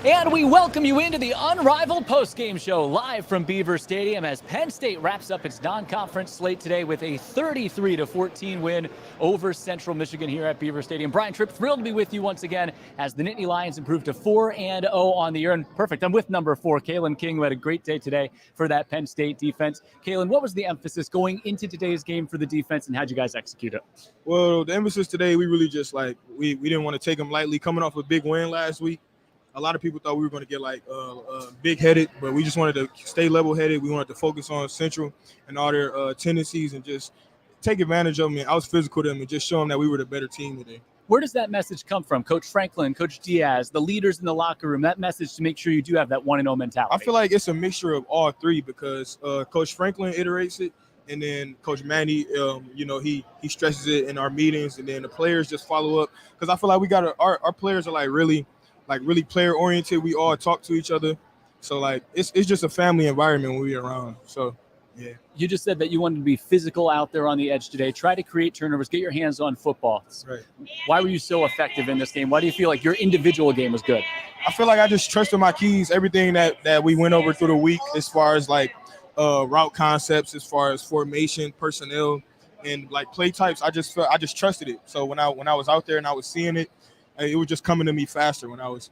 And we welcome you into the Unrivaled Postgame Show live from Beaver Stadium as Penn State wraps up its non-conference slate today with a 33-14 win over Central Michigan here at Beaver Stadium. Brian Tripp, thrilled to be with you once again as the Nittany Lions improved to 4-0 on the year. And perfect, I'm with number 4, Kailyn King, who had a great day today for that Penn State defense. Kailyn, what was the emphasis going into today's game for the defense, and how'd you guys execute it? Well, the emphasis today, we really just we didn't want to take them lightly. Coming off a big win last week, a lot of people thought we were going to get big-headed, but we just wanted to stay level-headed. We wanted to focus on Central and all their tendencies and just take advantage of them and out-physical them and just show them that we were the better team today. Where does that message come from? Coach Franklin, Coach Diaz, the leaders in the locker room, that message to make sure you do have that 1-0 mentality? I feel like it's a mixture of all three because Coach Franklin iterates it, and then Coach Manny, he stresses it in our meetings, and then the players just follow up. Because I feel like we got our players are really player oriented. We all talk to each other, so it's just a family environment when we're around. So yeah. You just said that you wanted to be physical out there on the edge today. Try to create turnovers, get your hands on football. Right. Why were you so effective in this game? Why do you feel like your individual game was good? I feel like I just trusted my keys, everything that we went over through the week, as far as route concepts, as far as formation, personnel, and play types. I just trusted it. So when I was out there and I was seeing it, it was just coming to me faster when I was.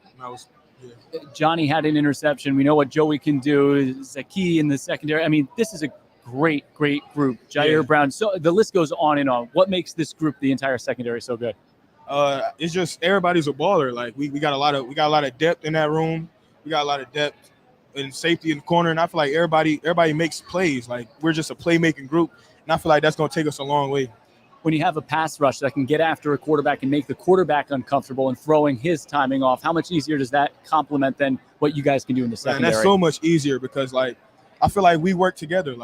Yeah. Johnny had an interception. We know what Joey can do. Zaki in the secondary. I mean, this is a great group. Jair Brown. So the list goes on and on. What makes this group, the entire secondary, so good? It's just everybody's a baller. We got a lot of depth in that room. We got a lot of depth and safety in the corner, and I feel like everybody makes plays. We're just a playmaking group, and I feel like that's going to take us a long way. When you have a pass rush that can get after a quarterback and make the quarterback uncomfortable and throwing his timing off, how much easier does that complement than what you guys can do in the secondary? And that's so much easier because, I feel like we work together.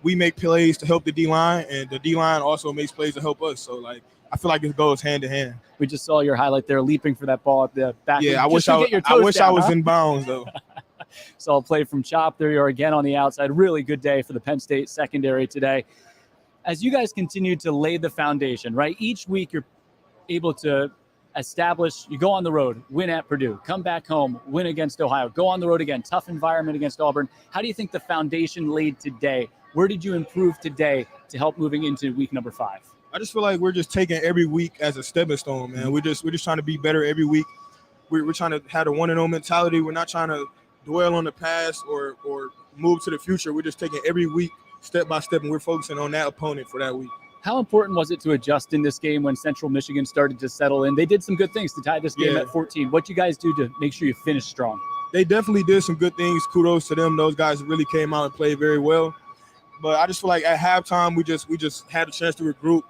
We make plays to help the D-line, and the D-line also makes plays to help us. So, I feel like it goes hand to hand. We just saw your highlight there, leaping for that ball at the back. Yeah, I wish I was in bounds, though. Saw a play from Chop. There you are again on the outside. Really good day for the Penn State secondary today. As you guys continue to lay the foundation, right? Each week you're able to establish, you go on the road, win at Purdue, come back home, win against Ohio, go on the road again, tough environment against Auburn. How do you think the foundation laid today? Where did you improve today to help moving into week number 5? I just feel like we're just taking every week as a stepping stone, man. We're just trying to be better every week. We're trying to have a 1-0 mentality. We're not trying to dwell on the past or move to the future. We're just taking every week step by step, and we're focusing on that opponent for that week. How important was it to adjust in this game when Central Michigan started to settle in? They did some good things to tie this game at 14. What'd you guys do to make sure you finished strong? They definitely did some good things. Kudos to them. Those guys really came out and played very well. But I just feel like at halftime, we just had a chance to regroup.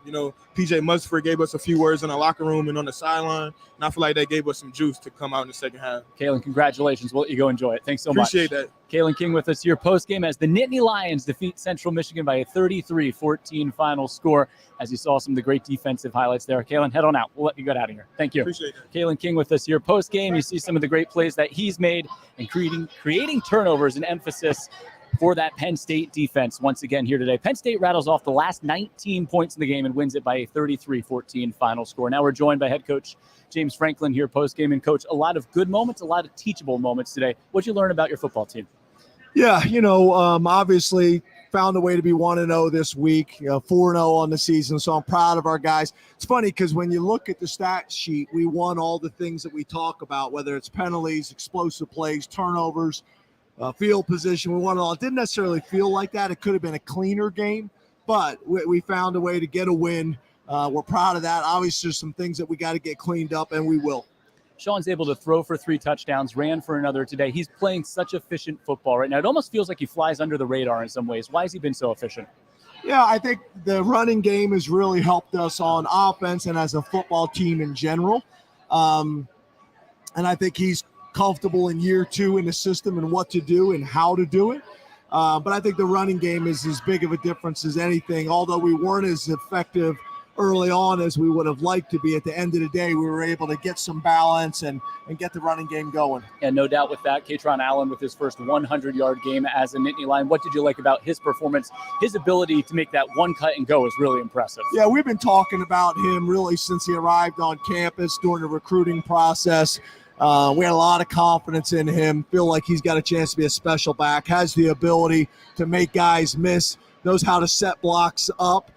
PJ Musford gave us a few words in the locker room and on the sideline, and I feel like that gave us some juice to come out in the second half. Kailyn, congratulations. We'll let you go enjoy it. Thanks so much. Appreciate that. Kailyn King with us here post-game as the Nittany Lions defeat Central Michigan by a 33-14 final score. As you saw some of the great defensive highlights there. Kailyn, head on out. We'll let you get out of here. Thank you. Appreciate that. Kailyn King with us here post-game. You see some of the great plays that he's made and creating turnovers and emphasis for that Penn State defense once again here today. Penn State rattles off the last 19 points in the game and wins it by a 33-14 final score. Now we're joined by head coach James Franklin here post-game. And coach, a lot of good moments, a lot of teachable moments today. What'd you learn about your football team? Yeah, obviously found a way to be 1-0 this week, 4-0 on the season. So I'm proud of our guys. It's funny because when you look at the stat sheet, we won all the things that we talk about, whether it's penalties, explosive plays, turnovers, field position. We won it all. It didn't necessarily feel like that. It could have been a cleaner game, but we found a way to get a win. We're proud of that. Obviously, there's some things that we got to get cleaned up, and we will. Sean's able to throw for 3 touchdowns, ran for another today. He's playing such efficient football right now. It almost feels like he flies under the radar in some ways. Why has he been so efficient? Yeah, I think the running game has really helped us on offense and as a football team in general. And I think he's comfortable in year 2 in the system and what to do and how to do it. But I think the running game is as big of a difference as anything. Although we weren't as effective early on as we would have liked to be, at the end of the day, we were able to get some balance and get the running game going. And no doubt with that, Katron Allen with his first 100-yard game as a Nittany Lion. What did you like about his performance? His ability to make that one cut and go is really impressive. Yeah, we've been talking about him really since he arrived on campus during the recruiting process. We had a lot of confidence in him, feel like he's got a chance to be a special back, has the ability to make guys miss, knows how to set blocks up.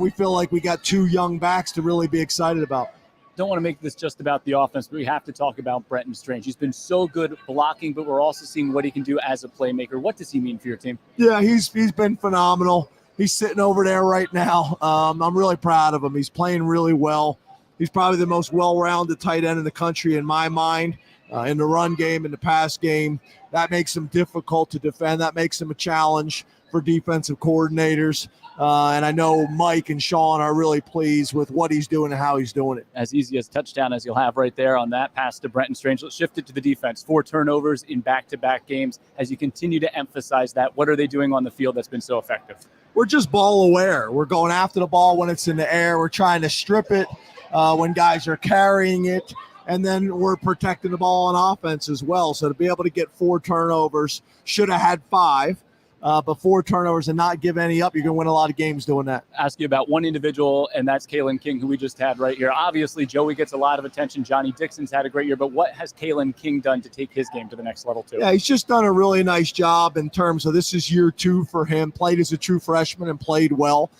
We feel like we got 2 young backs to really be excited about. Don't want to make this just about the offense, but we have to talk about Brenton Strange. He's been so good blocking, but we're also seeing what he can do as a playmaker. What does he mean for your team? Yeah, he's been phenomenal. He's sitting over there right now. I'm really proud of him. He's playing really well. He's probably the most well-rounded tight end in the country in my mind, in the run game, in the pass game. That makes him difficult to defend. That makes him a challenge for defensive coordinators. And I know Mike and Sean are really pleased with what he's doing and how he's doing it. As easy as touchdown as you'll have right there on that pass to Brenton Strange. Let's shift it to the defense. 4 turnovers in back-to-back games. As you continue to emphasize that, what are they doing on the field that's been so effective? We're just ball aware. We're going after the ball when it's in the air. We're trying to strip it when guys are carrying it. And then we're protecting the ball on offense as well. So to be able to get 4 turnovers, should have had 5. But 4 turnovers and not give any up, you're going to win a lot of games doing that. Ask you about one individual, and that's Kailyn King, who we just had right here. Obviously, Joey gets a lot of attention. Johnny Dixon's had a great year, but what has Kailyn King done to take his game to the next level, too? Yeah, he's just done a really nice job in terms of this is year 2 for him. Played as a true freshman and played well.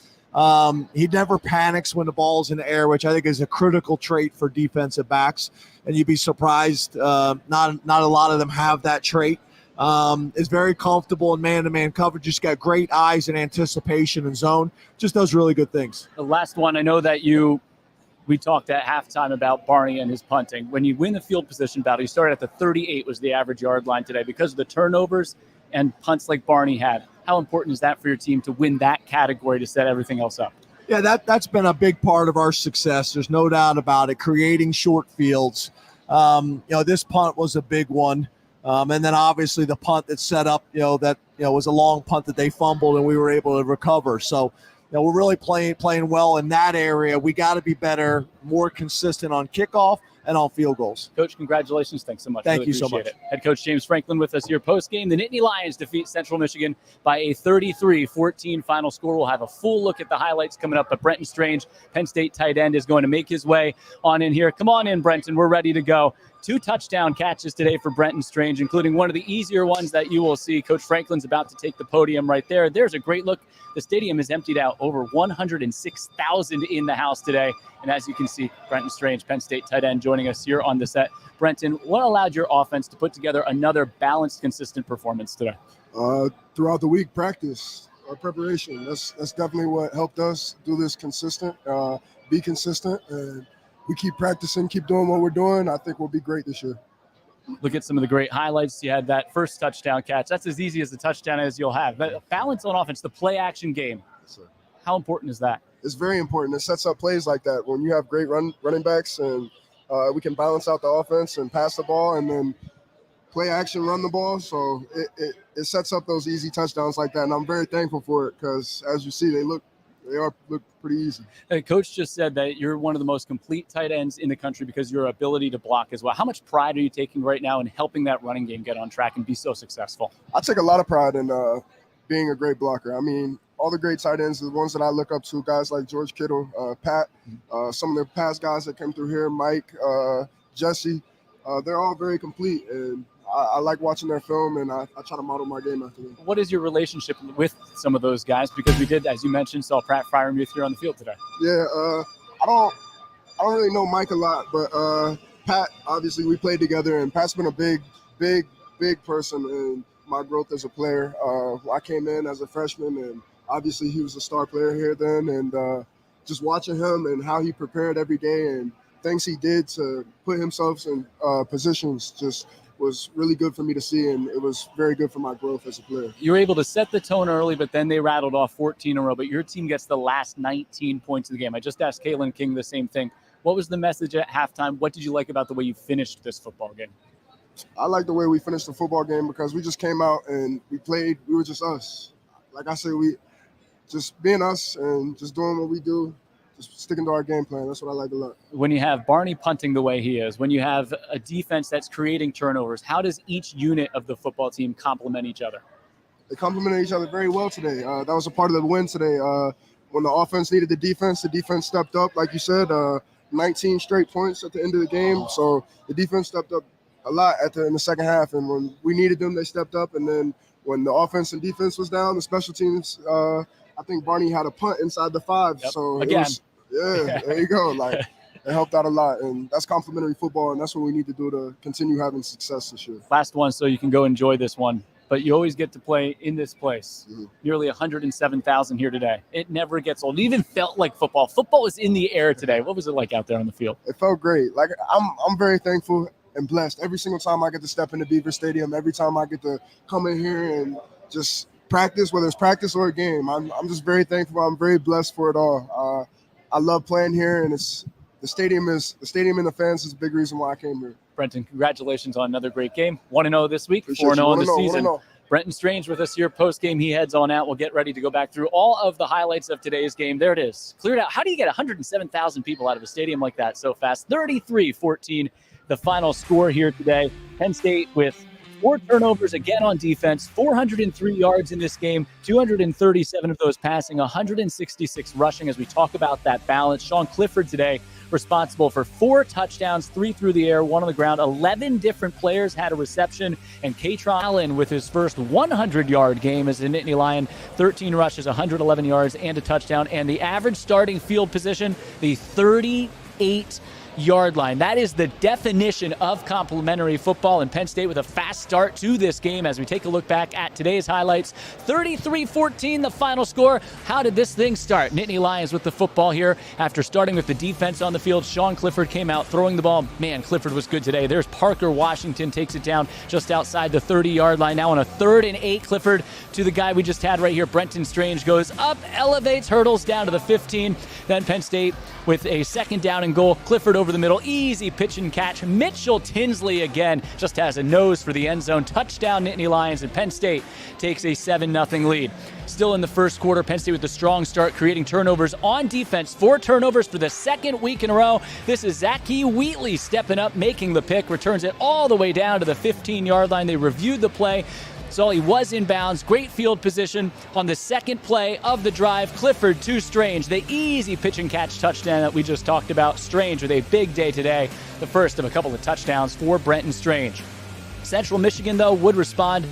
He never panics when the ball's in the air, which I think is a critical trait for defensive backs. And you'd be surprised, not a lot of them have that trait. Is very comfortable in man-to-man coverage. Just got great eyes and anticipation and zone. Just does really good things. The last one, I know that we talked at halftime about Barney and his punting. When you win the field position battle, you started at the 38 was the average yard line today because of the turnovers and punts like Barney had. How important is that for your team to win that category to set everything else up? Yeah, that's been a big part of our success. There's no doubt about it. Creating short fields. This punt was a big one. And then obviously the punt that set up, was a long punt that they fumbled and we were able to recover. So, we're really playing well in that area. We got to be better, more consistent on kickoff and on field goals. Coach, congratulations. Thanks so much. Thank really you so much. It. Head coach James Franklin with us here post-game. The Nittany Lions defeat Central Michigan by a 33-14 final score. We'll have a full look at the highlights coming up, but Brenton Strange, Penn State tight end, is going to make his way on in here. Come on in, Brenton. We're ready to go. 2 touchdown catches today for Brenton Strange, including one of the easier ones that you will see. Coach Franklin's about to take the podium right there. There's a great look. The stadium is emptied out. Over 106,000 in the house today. And as you can see, Brenton Strange, Penn State tight end, joining us here on the set. Brenton, what allowed your offense to put together another balanced, consistent performance today? Throughout the week, practice, preparation. That's definitely what helped us do this consistent, be consistent, and we keep practicing, keep doing what we're doing. I think we'll be great this year. Look at some of the great highlights. You had that first touchdown catch. That's as easy as a touchdown as you'll have. But balance on offense, the play-action game. Yes, sir. How important is that? It's very important. It sets up plays like that. When you have great running backs and we can balance out the offense and pass the ball and then play action, run the ball. So it sets up those easy touchdowns like that. And I'm very thankful for it because, as you see, they look pretty easy. Coach just said that you're one of the most complete tight ends in the country because of your ability to block as well. How much pride are you taking right now in helping that running game get on track and be so successful? I take a lot of pride in being a great blocker. I mean, all the great tight ends, the ones that I look up to, guys like George Kittle, Pat, some of the past guys that came through here, Mike, Jesse, they're all very complete. And I like watching their film, and I try to model my game after them. What is your relationship with some of those guys? Because we did, as you mentioned, saw Pratt Fryermuth here on the field today. Yeah, I don't really know Mike a lot, but Pat, obviously, we played together, and Pat's been a big person in my growth as a player. I came in as a freshman, and obviously he was a star player here then, and just watching him and how he prepared every day and things he did to put himself in positions just was really good for me to see, and it was very good for my growth as a player. You were able to set the tone early, but then they rattled off 14 in a row, but your team gets the last 19 points of the game. I just asked Kailyn King the same thing. What was the message at halftime? What did you like about the way you finished this football game? I like the way we finished the football game because we just came out and we played. We were just us. Like I said, we just being us and just doing what we do, just sticking to our game plan. That's what I like a lot. When you have Barney punting the way he is, when you have a defense that's creating turnovers, how does each unit of the football team complement each other? They complemented each other very well today. That was a part of the win today. When the offense needed the defense stepped up, like you said, 19 straight points at the end of the game. So the defense stepped up a lot in the second half. And when we needed them, they stepped up. And then when the offense and defense was down, the special teams, I think Barney had a punt inside the 5. Yep. So Again. There you go. Like, it helped out a lot, and that's complimentary football, and that's what we need to do to continue having success this year. Last one, so you can go enjoy this one. But you always get to play in this place. Mm-hmm. Nearly 107,000 here today. It never gets old. It even felt like football. Football was in the air today. What was it like out there on the field? It felt great. Like, I'm very thankful and blessed every single time I get to step into Beaver Stadium, every time I get to come in here and just practice, whether it's practice or a game. I'm just very thankful. I'm very blessed for it all. I love playing here, and the stadium and the fans is a big reason why I came here. Brenton, congratulations on another great game. 1-0 this week, 4-0 on the season. 1-0. Brenton Strange with us here post-game. He heads on out. We'll get ready to go back through all of the highlights of today's game. There it is. Cleared out. How do you get 107,000 people out of a stadium like that so fast? 33-14, the final score here today. Penn State with 4 turnovers again on defense, 403 yards in this game, 237 of those passing, 166 rushing as we talk about that balance. Sean Clifford today responsible for 4 touchdowns, 3 through the air, 1 on the ground. 11 different players had a reception, and Katron Allen with his first 100-yard game as a Nittany Lion, 13 rushes, 111 yards, and a touchdown. And the average starting field position, the 38 yard line. That is the definition of complimentary football, and Penn State with a fast start to this game as we take a look back at today's highlights. 33-14 the final score. How did this thing start? Nittany Lions with the football here after starting with the defense on the field. Sean Clifford came out throwing the ball. Man, Clifford was good today. There's Parker Washington, takes it down just outside the 30-yard line. Now on a 3rd and 8, Clifford to the guy we just had right here. Brenton Strange goes up, elevates, hurdles down to the 15. Then Penn State with a 2nd down and goal. Clifford over the middle, easy pitch and catch. Mitchell Tinsley again just has a nose for the end zone. Touchdown Nittany Lions, and Penn State takes a 7-0 lead. Still in the first quarter, Penn State with a strong start, creating turnovers on defense. 4 turnovers for the 2nd week in a row. This is Zachy Wheatley stepping up, making the pick, returns it all the way down to the 15-yard line. They reviewed the play. So he was in bounds. Great field position on the 2nd play of the drive. Clifford to Strange. The easy pitch and catch touchdown that we just talked about. Strange with a big day today. The first of a couple of touchdowns for Brenton Strange. Central Michigan, though, would respond.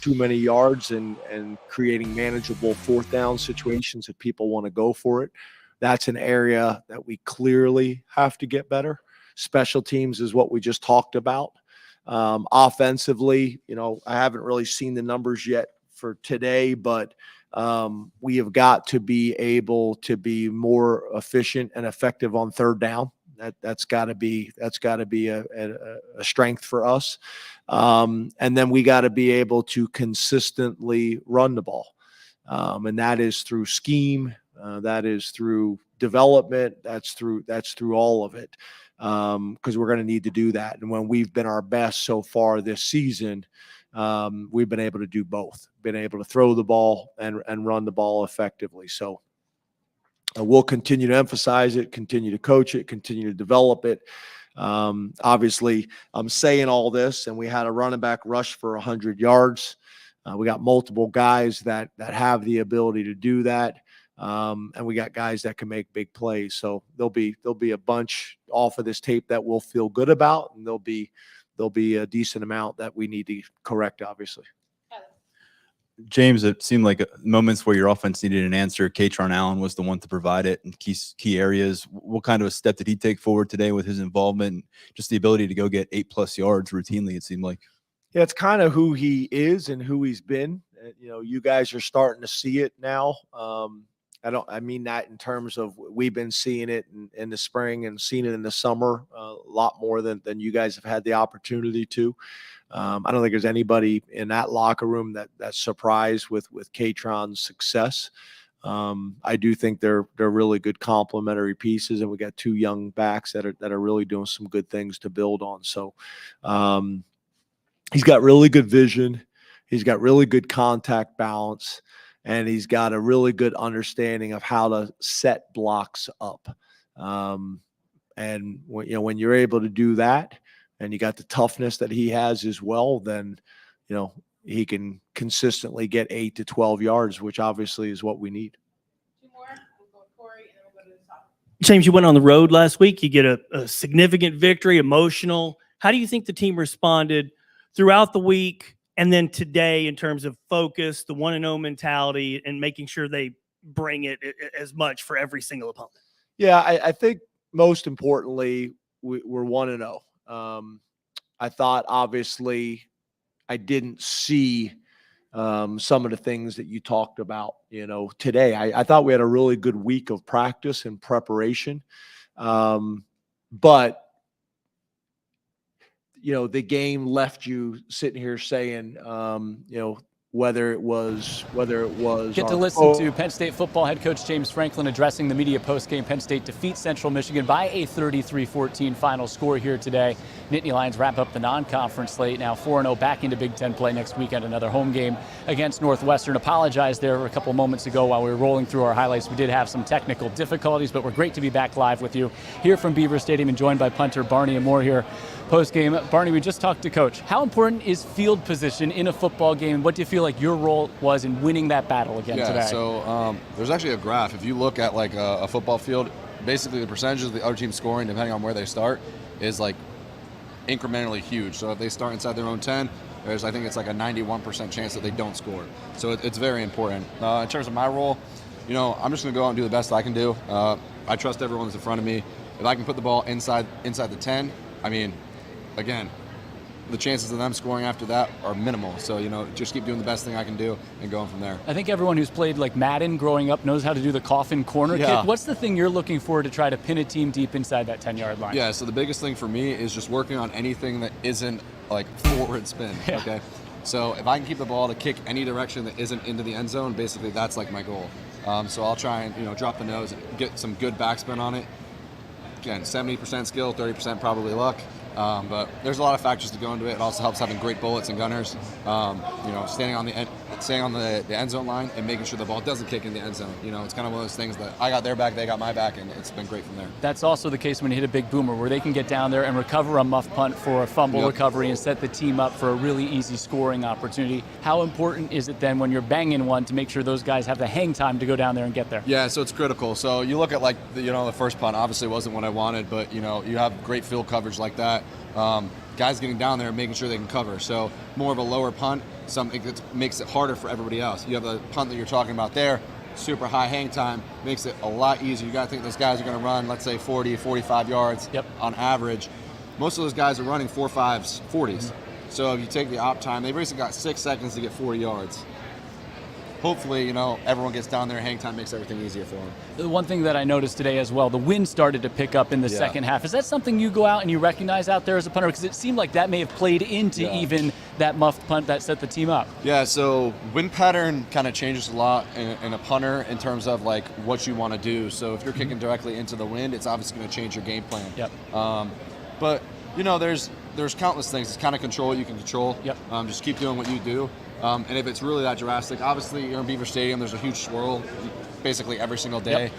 Too many yards and creating manageable 4th down situations if people want to go for it. That's an area that we clearly have to get better. Special teams is what we just talked about. Offensively, I haven't really seen the numbers yet for today, but we have got to be able to be more efficient and effective on 3rd down. That's got to be a strength for us. And then we got to be able to consistently run the ball. And that is through scheme. That is through development. That's through all of it. Because we're going to need to do that. And when we've been our best so far this season, we've been able to do both, been able to throw the ball and run the ball effectively. So we'll continue to emphasize it, continue to coach it, continue to develop it. Obviously, I'm saying all this, and we had a running back rush for 100 yards. We got multiple guys that have the ability to do that. And we got guys that can make big plays. So there'll be a bunch off of this tape that we'll feel good about, and there'll be a decent amount that we need to correct, obviously. James, it seemed like moments where your offense needed an answer. Katron Allen was the one to provide it in key areas. What kind of a step did he take forward today with his involvement and just the ability to go get 8+ yards routinely, it seemed like? Yeah, it's kind of who he is and who he's been. You guys are starting to see it now. I mean that in terms of we've been seeing it in the spring and seeing it in the summer a lot more than you guys have had the opportunity to. I don't think there's anybody in that locker room that's surprised with Katron's success. I do think they're really good complementary pieces, and we got 2 young backs that are really doing some good things to build on. So he's got really good vision. He's got really good contact balance. And he's got a really good understanding of how to set blocks up. And when you're able to do that, and you got the toughness that he has as well, then he can consistently get 8 to 12 yards, which obviously is what we need. 2 more. We'll go with Corey, and then we'll go to the top. James, you went on the road last week. You get a significant victory, emotional. How do you think the team responded throughout the week? And then today, in terms of focus, the 1-0 mentality, and making sure they bring it as much for every single opponent. Yeah, I think most importantly, we're 1-0. I thought, obviously, I didn't see some of the things that you talked about, today. I thought we had a really good week of practice and preparation. But the game left you sitting here saying, whether it was. Get to listen to Penn State football head coach James Franklin addressing the media postgame. Penn State defeats Central Michigan by a 33-14 final score here today. Nittany Lions wrap up the non-conference slate. Now 4-0 back into Big Ten play next weekend. Another home game against Northwestern. Apologize there a couple moments ago while we were rolling through our highlights. We did have some technical difficulties, but we're great to be back live with you here from Beaver Stadium and joined by punter Barney Amor here. Post-game, Barney, we just talked to Coach. How important is field position in a football game? What do you feel like your role was in winning that battle again today? So there's actually a graph. If you look at like a football field, basically the percentage of the other team scoring, depending on where they start, is like incrementally huge. So if they start inside their own 10, I think it's like a 91% chance that they don't score. So it's very important. In terms of my role, I'm just going to go out and do the best I can do. I trust everyone that's in front of me. If I can put the ball inside the 10, I mean, again, the chances of them scoring after that are minimal. So, just keep doing the best thing I can do and going from there. I think everyone who's played like Madden growing up knows how to do the coffin corner kick. What's the thing you're looking for to try to pin a team deep inside that 10-yard line? Yeah, so the biggest thing for me is just working on anything that isn't like forward spin, okay? So if I can keep the ball to kick any direction that isn't into the end zone, basically that's like my goal. So I'll try and, drop the nose and get some good backspin on it. Again, 70% skill, 30% probably luck. But there's a lot of factors to go into it. It also helps having great bullets and gunners. Staying on the end zone line and making sure the ball doesn't kick in the end zone. It's kind of one of those things that I got their back, they got my back, and it's been great from there. That's also the case when you hit a big boomer, where they can get down there and recover a muff punt for a fumble recovery and set the team up for a really easy scoring opportunity. How important is it then when you're banging one to make sure those guys have the hang time to go down there and get there? Yeah, so it's critical. So you look at like the first punt obviously wasn't what I wanted, but you have great field coverage like that. Guys getting down there and making sure they can cover. So more of a lower punt, something that makes it harder for everybody else. You have the punt that you're talking about there, super high hang time, makes it a lot easier. You got to think those guys are going to run, let's say 40, 45 yards on average. Most of those guys are running 4.5s, 40s. So if you take the op time, they've basically got 6 seconds to get 40 yards. Hopefully, everyone gets down there. Hang time makes everything easier for them. The one thing that I noticed today as well, the wind started to pick up in the second half. Is that something you go out and you recognize out there as a punter? Because it seemed like that may have played into even that muffed punt that set the team up. Yeah, so wind pattern kind of changes a lot in a punter in terms of like what you want to do. So if you're kicking directly into the wind, it's obviously going to change your game plan. But there's countless things. It's kind of control what you can control. Just keep doing what you do. And if it's really that drastic, obviously you're in Beaver Stadium, there's a huge swirl basically every single day.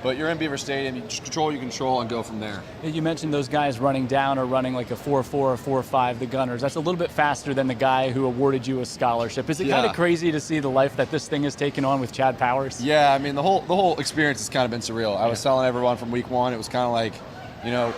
But you're in Beaver Stadium, you just control what you control and go from there. You mentioned those guys running down or running like a 4.4 or 4.5, the gunners. That's a little bit faster than the guy who awarded you a scholarship. Is it kind of crazy to see the life that this thing has taken on with Chad Powers? Yeah, I mean, the whole experience has kind of been surreal. I was telling everyone from week one, it was kind of like, you know,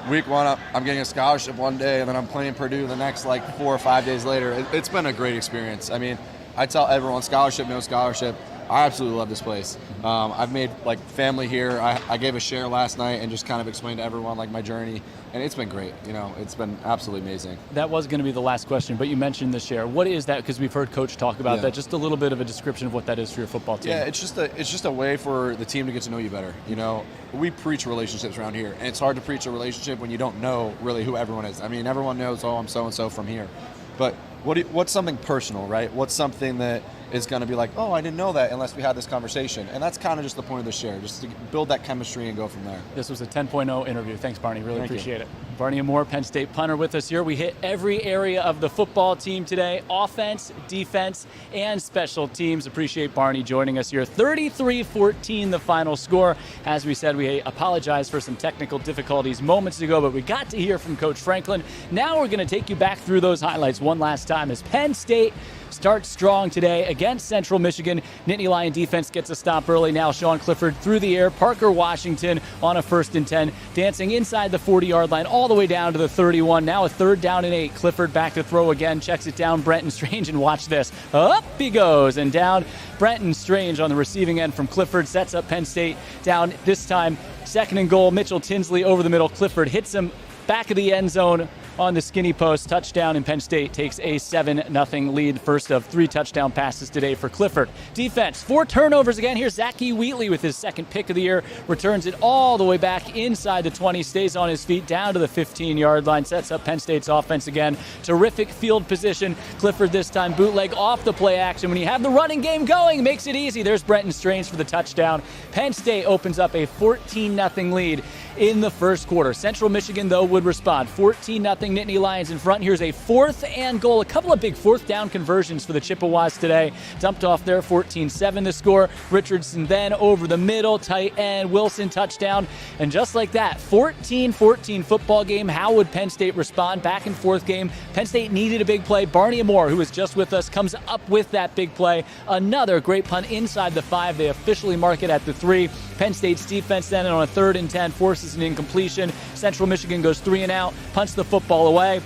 week one, I'm getting a scholarship one day, and then I'm playing Purdue the next, like, 4 or 5 days later. It's been a great experience. I mean, I tell everyone, scholarship, no scholarship. I absolutely love this place. I've made, like, family here. I gave a share last night and just kind of explained to everyone, like, my journey, and it's been great. You know, it's been absolutely amazing. That was going to be the last question, but you mentioned the share. What is that? Because we've heard Coach talk about that. Just a little bit of a description of what that is for your football team. Yeah, it's just a way for the team to get to know you better. You know, we preach relationships around here, and it's hard to preach a relationship when you don't know really who everyone is. I mean, everyone knows, oh, I'm so-and-so from here. But what's something personal, right? What's something that is going to be like, oh, I didn't know that unless we had this conversation. And that's kind of just the point of the share, just to build that chemistry and go from there. This was a 10.0 interview. Thanks, Barney. Really appreciate it. Barney Amor, Penn State punter, with us here. We hit every area of the football team today: offense, defense, and special teams. Appreciate Barney joining us here. 33-14 the final score. As we said, we apologize for some technical difficulties moments ago, but we got to hear from Coach Franklin. Now we're going to take you back through those highlights one last time as Penn State starts strong today against Central Michigan. Nittany Lion defense gets a stop early. Now Sean Clifford through the air. Parker Washington on a 1st and 10, dancing inside the 40-yard line all the way down to the 31. Now a 3rd down and 8. Clifford back to throw again. Checks it down. Brenton Strange, and watch this. Up he goes and down. Brenton Strange on the receiving end from Clifford sets up Penn State down. This time 2nd and goal. Mitchell Tinsley over the middle. Clifford hits him back of the end zone on the skinny post. Touchdown, and Penn State takes a 7-0 lead. First of 3 touchdown passes today for Clifford. Defense, 4 turnovers again. Here's Zachy Wheatley with his 2nd pick of the year. Returns it all the way back inside the 20. Stays on his feet down to the 15-yard line. Sets up Penn State's offense again. Terrific field position. Clifford this time bootleg off the play action. When you have the running game going, makes it easy. There's Brenton Strange for the touchdown. Penn State opens up a 14-0 lead in the first quarter. Central Michigan, though, would respond. 14-0 Nittany Lions in front. Here's a 4th and goal. A couple of big 4th down conversions for the Chippewas today. Dumped off there, 14-7 the score. Richardson then over the middle, tight end. Wilson touchdown. And just like that, 14-14 football game. How would Penn State respond? Back and forth game. Penn State needed a big play. Barney Amor, who was just with us, comes up with that big play. Another great punt inside the 5. They officially mark it at the 3. Penn State's defense then on a 3rd and 10 forces an incompletion. Central Michigan goes 3 and out, punts the football away.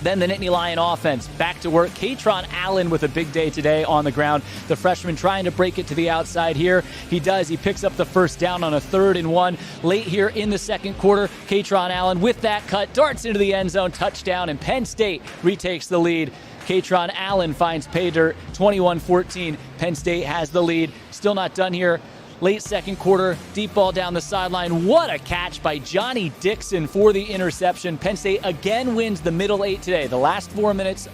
Then the Nittany Lion offense back to work. Katron Allen with a big day today on the ground. The freshman trying to break it to the outside here. He does. He picks up the 1st down on a 3rd and 1. Late here in the 2nd quarter, Katron Allen with that cut darts into the end zone. Touchdown, and Penn State retakes the lead. Katron Allen finds pay dirt. 21-14. Penn State has the lead. Still not done here. Late 2nd quarter, deep ball down the sideline. What a catch by Johnny Dixon for the interception. Penn State again wins the middle 8 today. The last 4 minutes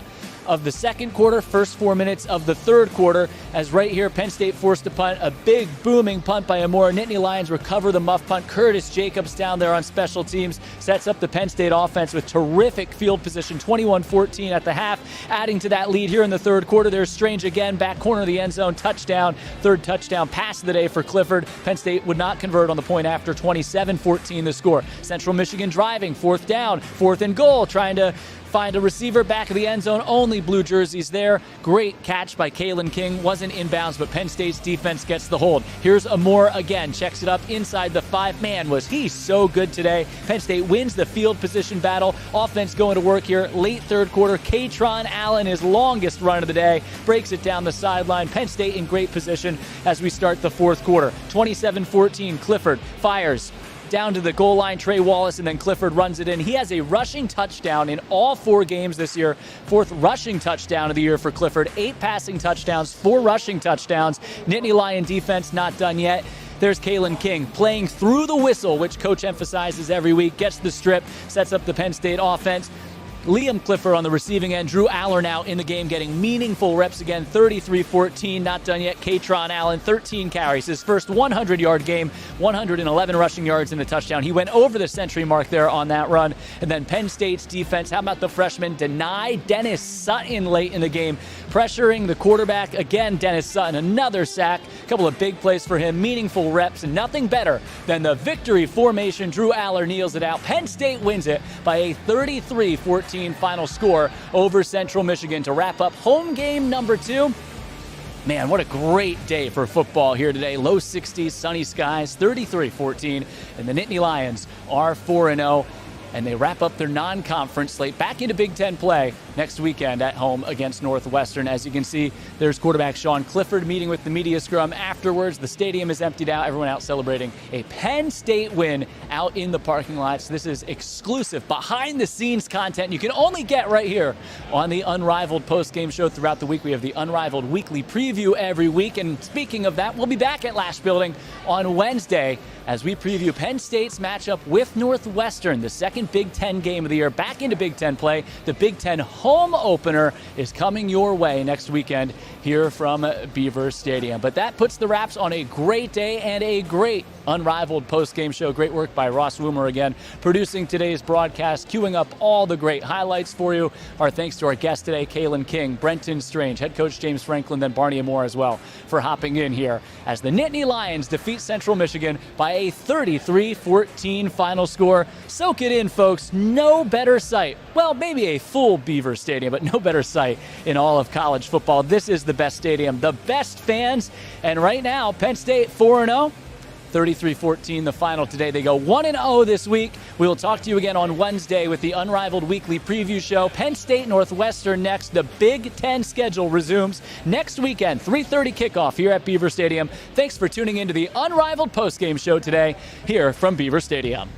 of the 2nd quarter, first 4 minutes of the 3rd quarter, as right here Penn State forced to punt. A big booming punt by Amor. Nittany Lions recover the muff punt. Curtis Jacobs down there on special teams sets up the Penn State offense with terrific field position. 21-14 at the half. Adding to that lead here in the 3rd quarter, there's Strange again, back corner of the end zone, touchdown. 3rd touchdown pass of the day for Clifford. Penn State would not convert on the point after. 27-14 the score. Central Michigan driving, 4th down, 4th and goal, trying to find a receiver back of the end zone. Only blue jerseys there. Great catch by Kailyn King. Wasn't inbounds, but Penn State's defense gets the hold. Here's Amor again. Checks it up inside the 5. Man, was he so good today. Penn State wins the field position battle. Offense going to work here. Late 3rd quarter. Katron Allen, his longest run of the day, breaks it down the sideline. Penn State in great position as we start the 4th quarter. 27-14. Clifford fires down to the goal line, Trey Wallace, and then Clifford runs it in. He has a rushing touchdown in all 4 games this year. 4th rushing touchdown of the year for Clifford. 8 passing touchdowns, 4 rushing touchdowns. Nittany Lion defense not done yet. There's Kailyn King playing through the whistle, which coach emphasizes every week. Gets the strip, sets up the Penn State offense. Liam Clifford on the receiving end. Drew Aller now in the game, getting meaningful reps again. 33-14, not done yet. Katron Allen, 13 carries. His first 100-yard game, 111 rushing yards and a touchdown. He went over the century mark there on that run. And then Penn State's defense, how about the freshman? Deny Dennis Sutton late in the game, pressuring the quarterback. Again, Dennis Sutton, another sack. A couple of big plays for him, meaningful reps, and nothing better than the victory formation. Drew Aller kneels it out. Penn State wins it by a 33-14 final score over Central Michigan to wrap up home game number 2. Man, what a great day for football here today. Low 60s, sunny skies, 33-14, and the Nittany Lions are 4-0. And they wrap up their non-conference slate back into Big Ten play next weekend at home against Northwestern. As you can see, there's quarterback Sean Clifford meeting with the media scrum afterwards. The stadium is emptied out. Everyone out celebrating a Penn State win out in the parking lots. This is exclusive behind-the-scenes content you can only get right here on the Unrivaled post-game show throughout the week. We have the Unrivaled weekly preview every week. And speaking of that, we'll be back at Lash Building on Wednesday as we preview Penn State's matchup with Northwestern, the second Big Ten game of the year, back into Big Ten play. The Big Ten home opener is coming your way next weekend here from Beaver Stadium. But that puts the wraps on a great day and a great Unrivaled post-game show. Great work by Ross Woomer again, producing today's broadcast, queuing up all the great highlights for you. Our thanks to our guest today, Kailyn King, Brenton Strange, head coach James Franklin, then Barney Amor as well for hopping in here as the Nittany Lions defeat Central Michigan by a 33-14 final score. Soak it in, folks. No better sight. Well, maybe a full Beaver Stadium, but no better sight in all of college football. This is the best stadium, the best fans, and right now, Penn State 4-0. 33-14 the final today. They go 1-0 this week. We will talk to you again on Wednesday with the Unrivaled weekly preview show. Penn State Northwestern next. The Big Ten schedule resumes next weekend, 3:30 kickoff here at Beaver Stadium. Thanks for tuning into the Unrivaled postgame show today here from Beaver Stadium.